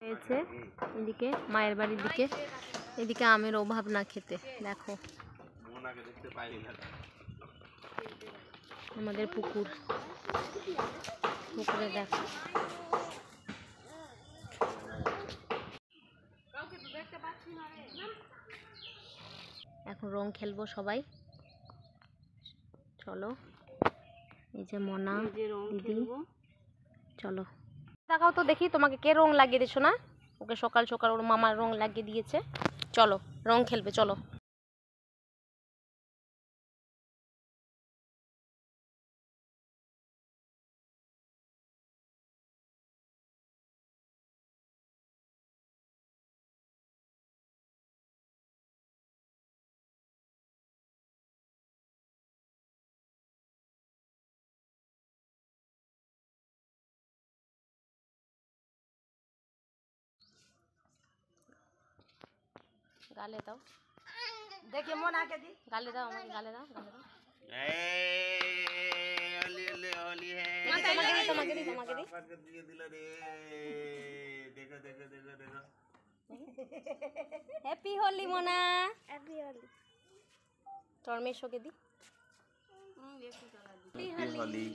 হয়েছে এদিকে মায়ের বাড়ির দিকে, এদিকে আমের অভাব না খেতে। দেখো আমাদের পুকুর, পুকুরে দেখো এখন রং খেলবো সবাই। চলো, এই যে মনা দিদি, চলো দেখাও তো দেখি তোমাকে কে রং লাগিয়ে দিয়েছো না? ওকে সকাল সকাল ওর মামার রং লাগিয়ে দিয়েছে। চলো রং খেলবে, চলো। গালে দাও, দেখে মন আগে দি, গালে দাও আমাকে, গালে দাও, গালে দাও। होली होली होली है, তোমাকে দি দিয়ে দিল রে। দেখো দেখো দেখো দেখো, হ্যাপি হোলি মোনা, হ্যাপি হোলি। টর্মেশোকে দি, হ্যাপি হোলি।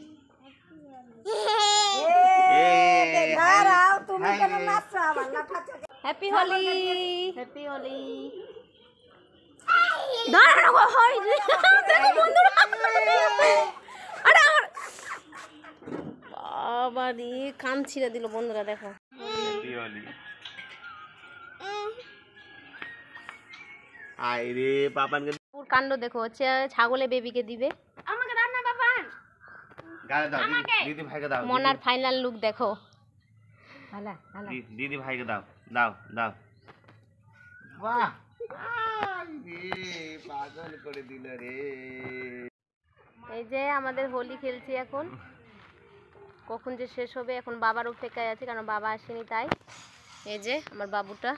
এ দাঁড়াও, তুমি কেন নাচছো? আমার না খাচ্ছো। Happy Holi, happy Holi. দাঁড়াও হয় দেখো বন্ধুরা, আরে আমার বাবা রে কান ছিঁড়ে দিল বন্ধুরা, দেখো। হ্যাপি হোলি। আইরে পাপানকে পুর কাণ্ড দেখো, হচ্ছে ছাগলে বেবিকে দিবে। আমাকে দাও না পাপান, গালে দাও দিদি ভাইকে দাও। মনার ফাইনাল লুক দেখো, ভালো ভালো দিদি ভাইকে দাও, দাও দাও। বাহ পাগল করে দিল রে। এই যে আমাদের হোলি খেলছি এখন, কখন যে শেষ হবে এখন বাবার অপেক্ষায় আছে, কারণ বাবা আসেনি তাই। এই যে আমার বাবুটা,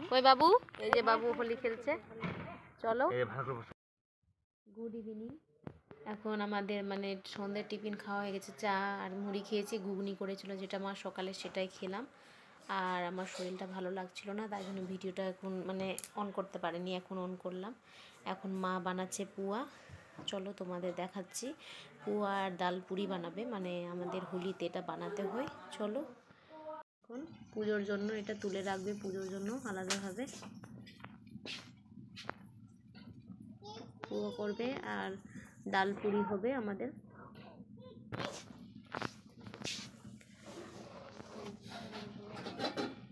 কই বাবু? এই যে বাবু হোলি খেলছে। চলো, গুড ইভিনিং। এখন আমাদের মানে সন্ধ্যের টিফিন খাওয়া হয়ে গেছে, চা আর মুড়ি খেয়েছি, ঘুগনি করেছিল যেটা মা সকালে, সেটাই খেলাম। আর আমার শরীরটা ভালো লাগছিল না, তাই জন্য ভিডিওটা এখন মানে অন করতে পারিনি, এখন অন করলাম। এখন মা বানাচ্ছে পুয়া, চলো তোমাদের দেখাচ্ছি। পুয়া আর ডাল পুরি বানাবে, মানে আমাদের হোলিতে এটা বানাতে হয়। চলো, এখন পুজোর জন্য এটা তুলে রাখবে, পুজোর জন্য আলাদাভাবে পুয়া করবে আর ডাল পুরি হবে আমাদের।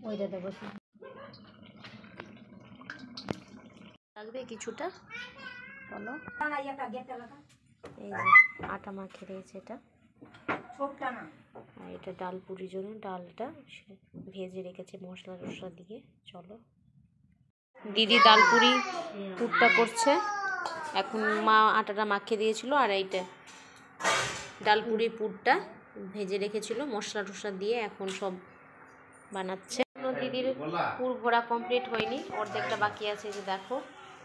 ওইটা দেবো লাগবে কিছুটা। বলো, এই যে আটা মাখে দিয়েছে এটা, আর এটা ডাল পুরির জন্য ডালটা ভেজে রেখেছে মশলা টশলা দিয়ে। চলো, দিদি ডাল পুরি পুরটা করছে, এখন মা আটাটা মাখিয়ে দিয়েছিল, আর এইটা ডাল পুরির পুরটা ভেজে রেখেছিল মশলা টশলা দিয়ে, এখন সব বানাচ্ছে। দিদির পুর ভরা কমপ্লিট হয়নি, অর্ধেকটা বাকি আছে, যে দেখো।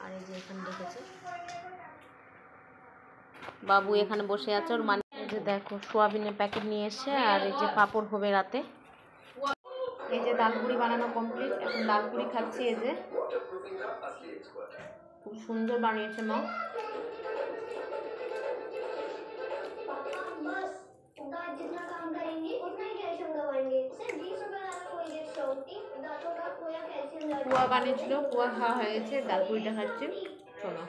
আর এই যে এখানে রেখেছে বাবু, এখানে বসে আছে ওর মানে। এই যে দেখো সোয়াবিনের প্যাকেট নিয়ে এসছে, আর এই যে পাঁপড় হবে রাতে। এই যে ডাল পুরি বানানো কমপ্লিট, এখন ডাল পুরি খাচ্ছি। এই যে খুব সুন্দর বানিয়েছে মা। পুয়া বানিয়েছিল, পুয়া খাওয়া হয়ে গেছে, ডাল পুরিটা খাচ্ছি। চলো।